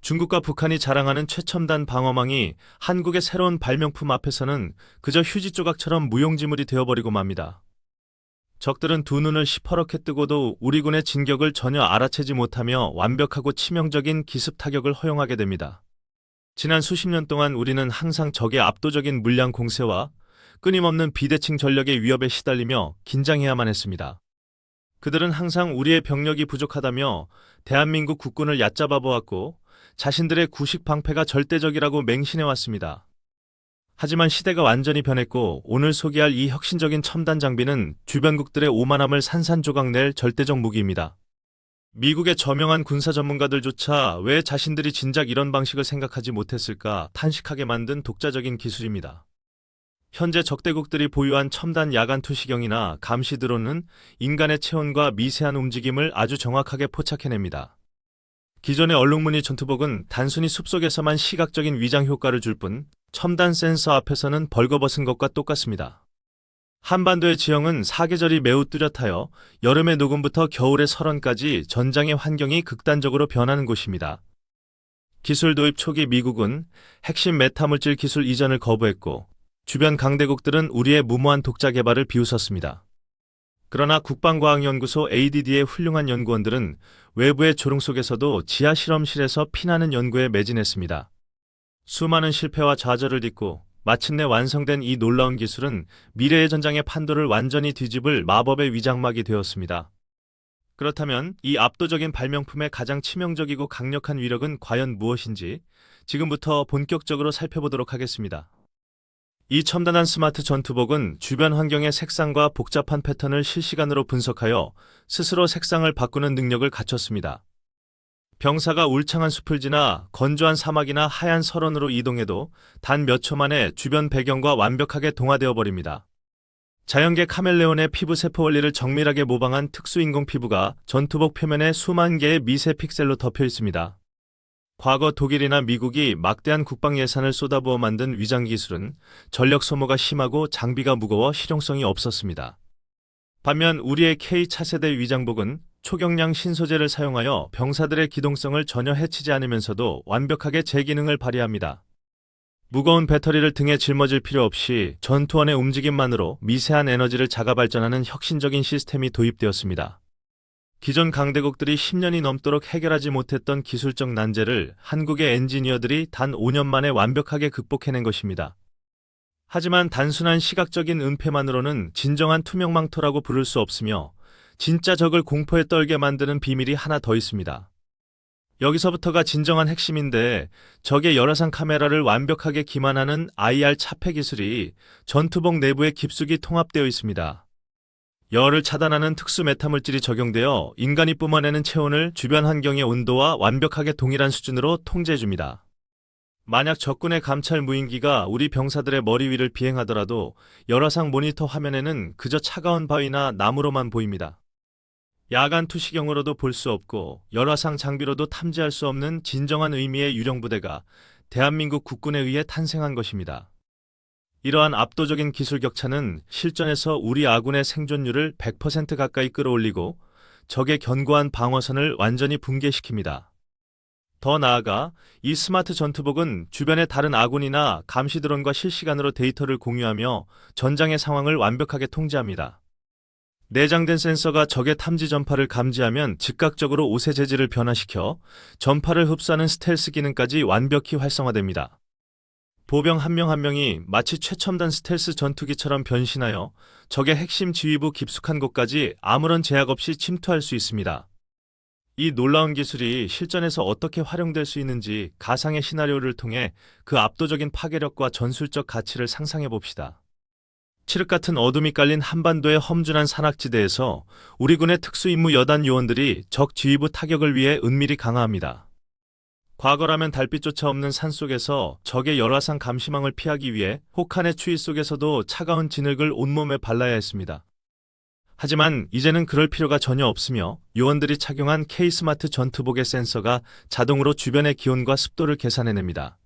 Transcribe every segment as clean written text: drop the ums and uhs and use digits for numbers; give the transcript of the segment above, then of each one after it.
중국과 북한이 자랑하는 최첨단 방어망이 한국의 새로운 발명품 앞에서는 그저 휴지 조각처럼 무용지물이 되어버리고 맙니다. 적들은 두 눈을 시퍼렇게 뜨고도 우리 군의 진격을 전혀 알아채지 못하며 완벽하고 치명적인 기습 타격을 허용하게 됩니다. 지난 수십 년 동안 우리는 항상 적의 압도적인 물량 공세와 끊임없는 비대칭 전력의 위협에 시달리며 긴장해야만 했습니다. 그들은 항상 우리의 병력이 부족하다며 대한민국 국군을 얕잡아 보았고 자신들의 구식 방패가 절대적이라고 맹신해왔습니다. 하지만 시대가 완전히 변했고 오늘 소개할 이 혁신적인 첨단 장비는 주변국들의 오만함을 산산조각낼 절대적 무기입니다. 미국의 저명한 군사 전문가들조차 왜 자신들이 진작 이런 방식을 생각하지 못했을까 탄식하게 만든 독자적인 기술입니다. 현재 적대국들이 보유한 첨단 야간 투시경이나 감시 드론은 인간의 체온과 미세한 움직임을 아주 정확하게 포착해냅니다. 기존의 얼룩무늬 전투복은 단순히 숲속에서만 시각적인 위장 효과를 줄 뿐 첨단 센서 앞에서는 벌거벗은 것과 똑같습니다. 한반도의 지형은 사계절이 매우 뚜렷하여 여름의 녹음부터 겨울의 설원까지 전장의 환경이 극단적으로 변하는 곳입니다. 기술 도입 초기 미국은 핵심 메타물질 기술 이전을 거부했고 주변 강대국들은 우리의 무모한 독자 개발을 비웃었습니다. 그러나 국방과학연구소 ADD의 훌륭한 연구원들은 외부의 조롱 속에서도 지하 실험실에서 피나는 연구에 매진했습니다. 수많은 실패와 좌절을 딛고 마침내 완성된 이 놀라운 기술은 미래의 전장의 판도를 완전히 뒤집을 마법의 위장막이 되었습니다. 그렇다면 이 압도적인 발명품의 가장 치명적이고 강력한 위력은 과연 무엇인지 지금부터 본격적으로 살펴보도록 하겠습니다. 이 첨단한 스마트 전투복은 주변 환경의 색상과 복잡한 패턴을 실시간으로 분석하여 스스로 색상을 바꾸는 능력을 갖췄습니다. 병사가 울창한 숲을 지나 건조한 사막이나 하얀 설원으로 이동해도 단 몇 초 만에 주변 배경과 완벽하게 동화되어 버립니다. 자연계 카멜레온의 피부 세포 원리를 정밀하게 모방한 특수 인공 피부가 전투복 표면에 수만 개의 미세 픽셀로 덮여 있습니다. 과거 독일이나 미국이 막대한 국방 예산을 쏟아부어 만든 위장 기술은 전력 소모가 심하고 장비가 무거워 실용성이 없었습니다. 반면 우리의 K 차세대 위장복은 초경량 신소재를 사용하여 병사들의 기동성을 전혀 해치지 않으면서도 완벽하게 제 기능을 발휘합니다. 무거운 배터리를 등에 짊어질 필요 없이 전투원의 움직임만으로 미세한 에너지를 자가 발전하는 혁신적인 시스템이 도입되었습니다. 기존 강대국들이 10년이 넘도록 해결하지 못했던 기술적 난제를 한국의 엔지니어들이 단 5년 만에 완벽하게 극복해낸 것입니다. 하지만 단순한 시각적인 은폐만으로는 진정한 투명망토라고 부를 수 없으며 진짜 적을 공포에 떨게 만드는 비밀이 하나 더 있습니다. 여기서부터가 진정한 핵심인데 적의 열화상 카메라를 완벽하게 기만하는 IR 차폐 기술이 전투복 내부에 깊숙이 통합되어 있습니다. 열을 차단하는 특수 메타물질이 적용되어 인간이 뿜어내는 체온을 주변 환경의 온도와 완벽하게 동일한 수준으로 통제해줍니다. 만약 적군의 감찰 무인기가 우리 병사들의 머리 위를 비행하더라도 열화상 모니터 화면에는 그저 차가운 바위나 나무로만 보입니다. 야간 투시경으로도 볼 수 없고 열화상 장비로도 탐지할 수 없는 진정한 의미의 유령부대가 대한민국 국군에 의해 탄생한 것입니다. 이러한 압도적인 기술 격차는 실전에서 우리 아군의 생존율을 100% 가까이 끌어올리고 적의 견고한 방어선을 완전히 붕괴시킵니다. 더 나아가 이 스마트 전투복은 주변의 다른 아군이나 감시 드론과 실시간으로 데이터를 공유하며 전장의 상황을 완벽하게 통제합니다. 내장된 센서가 적의 탐지 전파를 감지하면 즉각적으로 오세 재질을 변화시켜 전파를 흡수하는 스텔스 기능까지 완벽히 활성화됩니다. 보병 한 명 한 명이 마치 최첨단 스텔스 전투기처럼 변신하여 적의 핵심 지휘부 깊숙한 곳까지 아무런 제약 없이 침투할 수 있습니다. 이 놀라운 기술이 실전에서 어떻게 활용될 수 있는지 가상의 시나리오를 통해 그 압도적인 파괴력과 전술적 가치를 상상해 봅시다. 칠흑 같은 어둠이 깔린 한반도의 험준한 산악지대에서 우리 군의 특수임무 여단 요원들이 적 지휘부 타격을 위해 은밀히 강화합니다. 과거라면 달빛조차 없는 산속에서 적의 열화상 감시망을 피하기 위해 혹한의 추위 속에서도 차가운 진흙을 온몸에 발라야 했습니다. 하지만 이제는 그럴 필요가 전혀 없으며 요원들이 착용한 K-스마트 전투복의 센서가 자동으로 주변의 기온과 습도를 계산해냅니다.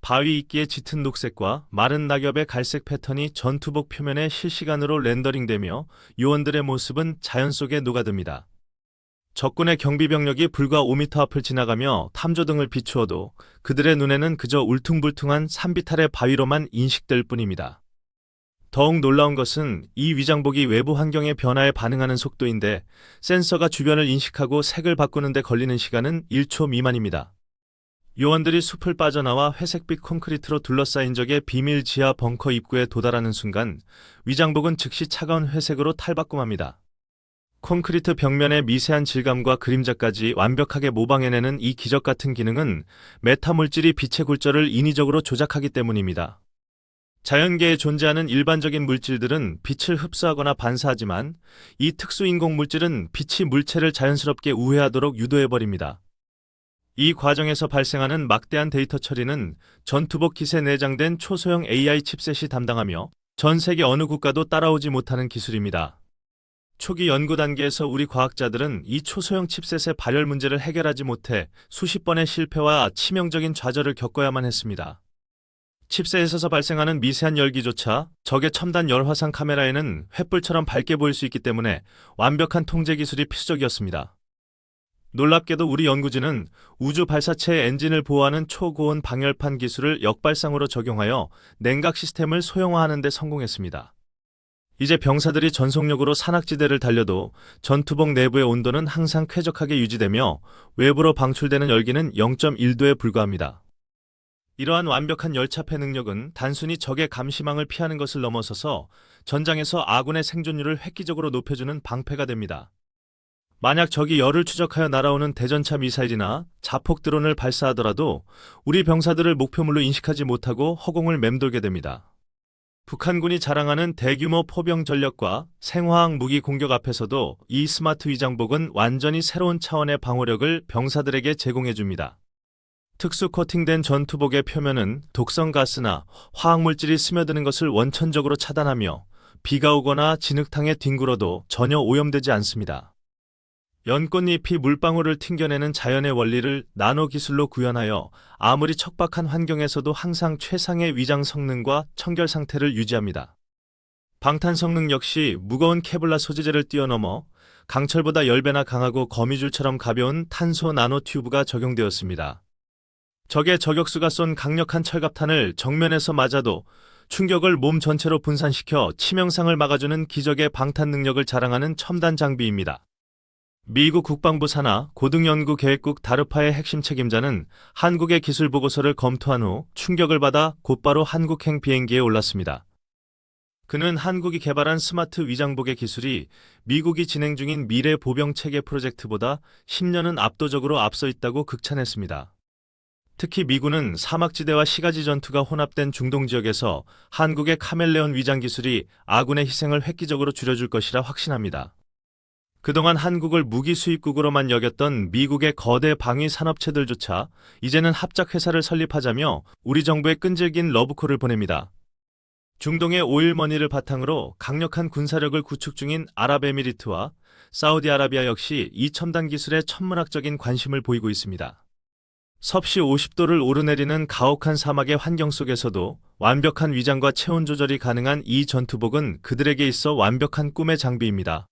바위 이끼의 짙은 녹색과 마른 낙엽의 갈색 패턴이 전투복 표면에 실시간으로 렌더링되며 요원들의 모습은 자연 속에 녹아듭니다. 적군의 경비병력이 불과 5m 앞을 지나가며 탐조등을 비추어도 그들의 눈에는 그저 울퉁불퉁한 산비탈의 바위로만 인식될 뿐입니다. 더욱 놀라운 것은 이 위장복이 외부 환경의 변화에 반응하는 속도인데 센서가 주변을 인식하고 색을 바꾸는 데 걸리는 시간은 1초 미만입니다. 요원들이 숲을 빠져나와 회색빛 콘크리트로 둘러싸인 적의 비밀 지하 벙커 입구에 도달하는 순간 위장복은 즉시 차가운 회색으로 탈바꿈합니다. 콘크리트 벽면의 미세한 질감과 그림자까지 완벽하게 모방해내는 이 기적 같은 기능은 메타 물질이 빛의 굴절을 인위적으로 조작하기 때문입니다. 자연계에 존재하는 일반적인 물질들은 빛을 흡수하거나 반사하지만 이 특수 인공 물질은 빛이 물체를 자연스럽게 우회하도록 유도해버립니다. 이 과정에서 발생하는 막대한 데이터 처리는 전투복 킷에 내장된 초소형 AI 칩셋이 담당하며 전 세계 어느 국가도 따라오지 못하는 기술입니다. 초기 연구 단계에서 우리 과학자들은 이 초소형 칩셋의 발열 문제를 해결하지 못해 수십 번의 실패와 치명적인 좌절을 겪어야만 했습니다. 칩셋에서 발생하는 미세한 열기조차 적의 첨단 열화상 카메라에는 횃불처럼 밝게 보일 수 있기 때문에 완벽한 통제 기술이 필수적이었습니다. 놀랍게도 우리 연구진은 우주 발사체의 엔진을 보호하는 초고온 방열판 기술을 역발상으로 적용하여 냉각 시스템을 소형화하는 데 성공했습니다. 이제 병사들이 전속력으로 산악지대를 달려도 전투복 내부의 온도는 항상 쾌적하게 유지되며 외부로 방출되는 열기는 0.1도에 불과합니다. 이러한 완벽한 열차폐 능력은 단순히 적의 감시망을 피하는 것을 넘어서서 전장에서 아군의 생존율을 획기적으로 높여주는 방패가 됩니다. 만약 적이 열을 추적하여 날아오는 대전차 미사일이나 자폭 드론을 발사하더라도 우리 병사들을 목표물로 인식하지 못하고 허공을 맴돌게 됩니다. 북한군이 자랑하는 대규모 포병 전력과 생화학 무기 공격 앞에서도 이 스마트 위장복은 완전히 새로운 차원의 방어력을 병사들에게 제공해줍니다. 특수 코팅된 전투복의 표면은 독성 가스나 화학물질이 스며드는 것을 원천적으로 차단하며 비가 오거나 진흙탕에 뒹굴어도 전혀 오염되지 않습니다. 연꽃잎이 물방울을 튕겨내는 자연의 원리를 나노 기술로 구현하여 아무리 척박한 환경에서도 항상 최상의 위장 성능과 청결 상태를 유지합니다. 방탄 성능 역시 무거운 케블라 소재를 뛰어넘어 강철보다 10배나 강하고 거미줄처럼 가벼운 탄소 나노 튜브가 적용되었습니다. 적의 저격수가 쏜 강력한 철갑탄을 정면에서 맞아도 충격을 몸 전체로 분산시켜 치명상을 막아주는 기적의 방탄 능력을 자랑하는 첨단 장비입니다. 미국 국방부 산하 고등연구계획국 다르파의 핵심 책임자는 한국의 기술 보고서를 검토한 후 충격을 받아 곧바로 한국행 비행기에 올랐습니다. 그는 한국이 개발한 스마트 위장복의 기술이 미국이 진행 중인 미래 보병 체계 프로젝트보다 10년은 압도적으로 앞서 있다고 극찬했습니다. 특히 미군은 사막지대와 시가지 전투가 혼합된 중동 지역에서 한국의 카멜레온 위장 기술이 아군의 희생을 획기적으로 줄여줄 것이라 확신합니다. 그동안 한국을 무기 수입국으로만 여겼던 미국의 거대 방위 산업체들조차 이제는 합작회사를 설립하자며 우리 정부에 끈질긴 러브콜을 보냅니다. 중동의 오일머니를 바탕으로 강력한 군사력을 구축 중인 아랍에미리트와 사우디아라비아 역시 이 첨단 기술에 천문학적인 관심을 보이고 있습니다. 섭씨 50도를 오르내리는 가혹한 사막의 환경 속에서도 완벽한 위장과 체온 조절이 가능한 이 전투복은 그들에게 있어 완벽한 꿈의 장비입니다.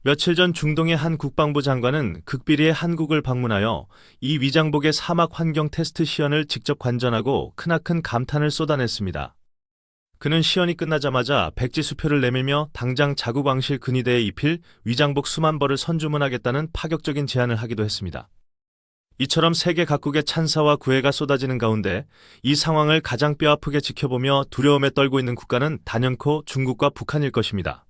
며칠 전 중동의 한 국방부 장관은 극비리의 한국을 방문하여 이 위장복의 사막 환경 테스트 시연을 직접 관전하고 크나큰 감탄을 쏟아냈습니다. 그는 시연이 끝나자마자 백지 수표를 내밀며 당장 자국왕실 근위대에 입힐 위장복 수만 벌을 선주문하겠다는 파격적인 제안을 하기도 했습니다. 이처럼 세계 각국의 찬사와 구애가 쏟아지는 가운데 이 상황을 가장 뼈아프게 지켜보며 두려움에 떨고 있는 국가는 단연코 중국과 북한일 것입니다.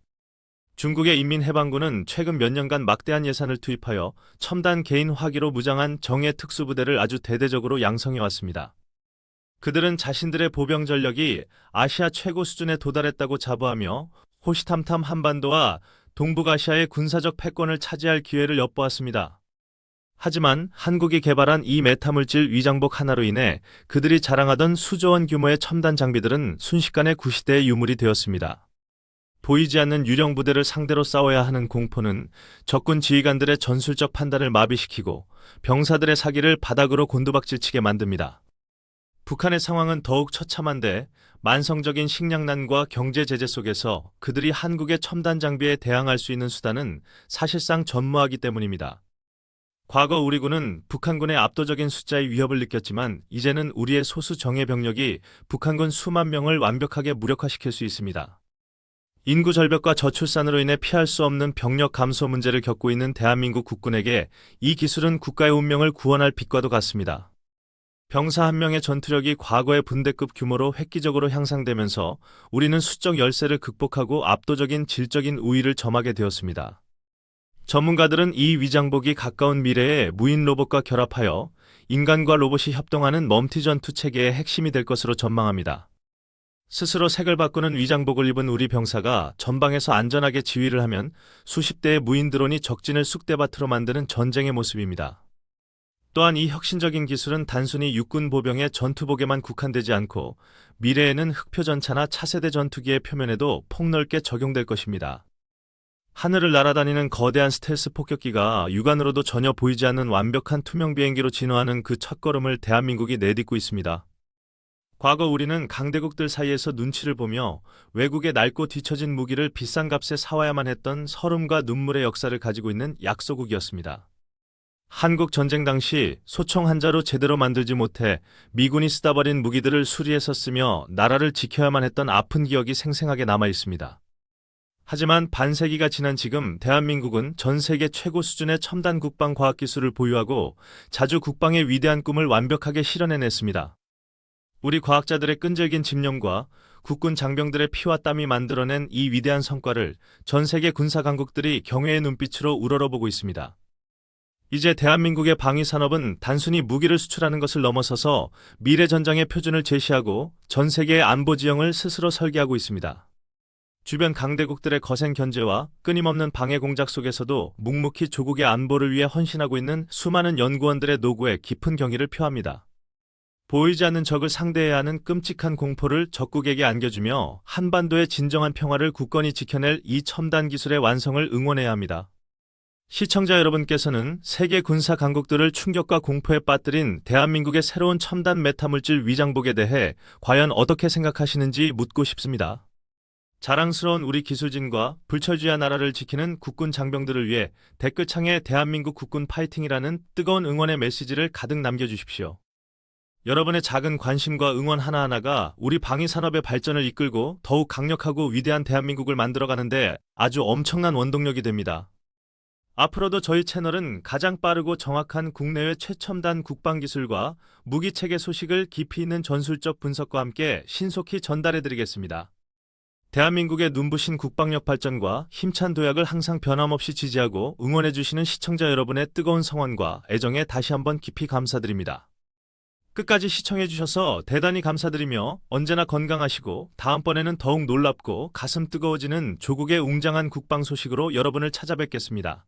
중국의 인민해방군은 최근 몇 년간 막대한 예산을 투입하여 첨단 개인 화기로 무장한 정예 특수부대를 아주 대대적으로 양성해왔습니다. 그들은 자신들의 보병 전력이 아시아 최고 수준에 도달했다고 자부하며 호시탐탐 한반도와 동북아시아의 군사적 패권을 차지할 기회를 엿보았습니다. 하지만 한국이 개발한 이 메타물질 위장복 하나로 인해 그들이 자랑하던 수조원 규모의 첨단 장비들은 순식간에 구시대의 유물이 되었습니다. 보이지 않는 유령 부대를 상대로 싸워야 하는 공포는 적군 지휘관들의 전술적 판단을 마비시키고 병사들의 사기를 바닥으로 곤두박질치게 만듭니다. 북한의 상황은 더욱 처참한데 만성적인 식량난과 경제 제재 속에서 그들이 한국의 첨단 장비에 대항할 수 있는 수단은 사실상 전무하기 때문입니다. 과거 우리 군은 북한군의 압도적인 숫자의 위협을 느꼈지만 이제는 우리의 소수 정예 병력이 북한군 수만 명을 완벽하게 무력화시킬 수 있습니다. 인구 절벽과 저출산으로 인해 피할 수 없는 병력 감소 문제를 겪고 있는 대한민국 국군에게 이 기술은 국가의 운명을 구원할 빛과도 같습니다. 병사 한 명의 전투력이 과거의 분대급 규모로 획기적으로 향상되면서 우리는 수적 열세를 극복하고 압도적인 질적인 우위를 점하게 되었습니다. 전문가들은 이 위장복이 가까운 미래에 무인 로봇과 결합하여 인간과 로봇이 협동하는 멀티 전투 체계의 핵심이 될 것으로 전망합니다. 스스로 색을 바꾸는 위장복을 입은 우리 병사가 전방에서 안전하게 지휘를 하면 수십 대의 무인 드론이 적진을 쑥대밭으로 만드는 전쟁의 모습입니다. 또한 이 혁신적인 기술은 단순히 육군 보병의 전투복에만 국한되지 않고 미래에는 흑표전차나 차세대 전투기의 표면에도 폭넓게 적용될 것입니다. 하늘을 날아다니는 거대한 스텔스 폭격기가 육안으로도 전혀 보이지 않는 완벽한 투명 비행기로 진화하는 그 첫걸음을 대한민국이 내딛고 있습니다. 과거 우리는 강대국들 사이에서 눈치를 보며 외국의 낡고 뒤처진 무기를 비싼 값에 사와야만 했던 서름과 눈물의 역사를 가지고 있는 약소국이었습니다. 한국 전쟁 당시 소총 한자로 제대로 만들지 못해 미군이 쓰다 버린 무기들을 수리해서 쓰며 나라를 지켜야만 했던 아픈 기억이 생생하게 남아 있습니다. 하지만 반세기가 지난 지금 대한민국은 전 세계 최고 수준의 첨단 국방 과학기술을 보유하고 자주 국방의 위대한 꿈을 완벽하게 실현해냈습니다. 우리 과학자들의 끈질긴 집념과 국군 장병들의 피와 땀이 만들어낸 이 위대한 성과를 전 세계 군사 강국들이 경외의 눈빛으로 우러러보고 있습니다. 이제 대한민국의 방위산업은 단순히 무기를 수출하는 것을 넘어서서 미래 전장의 표준을 제시하고 전 세계의 안보 지형을 스스로 설계하고 있습니다. 주변 강대국들의 거센 견제와 끊임없는 방해 공작 속에서도 묵묵히 조국의 안보를 위해 헌신하고 있는 수많은 연구원들의 노고에 깊은 경의를 표합니다. 보이지 않는 적을 상대해야 하는 끔찍한 공포를 적국에게 안겨주며 한반도의 진정한 평화를 굳건히 지켜낼 이 첨단 기술의 완성을 응원해야 합니다. 시청자 여러분께서는 세계 군사 강국들을 충격과 공포에 빠뜨린 대한민국의 새로운 첨단 메타물질 위장복에 대해 과연 어떻게 생각하시는지 묻고 싶습니다. 자랑스러운 우리 기술진과 불철주야 나라를 지키는 국군 장병들을 위해 댓글창에 대한민국 국군 파이팅이라는 뜨거운 응원의 메시지를 가득 남겨주십시오. 여러분의 작은 관심과 응원 하나하나가 우리 방위산업의 발전을 이끌고 더욱 강력하고 위대한 대한민국을 만들어가는데 아주 엄청난 원동력이 됩니다. 앞으로도 저희 채널은 가장 빠르고 정확한 국내외 최첨단 국방기술과 무기체계 소식을 깊이 있는 전술적 분석과 함께 신속히 전달해드리겠습니다. 대한민국의 눈부신 국방력 발전과 힘찬 도약을 항상 변함없이 지지하고 응원해주시는 시청자 여러분의 뜨거운 성원과 애정에 다시 한번 깊이 감사드립니다. 끝까지 시청해주셔서 대단히 감사드리며 언제나 건강하시고 다음번에는 더욱 놀랍고 가슴 뜨거워지는 조국의 웅장한 국방 소식으로 여러분을 찾아뵙겠습니다.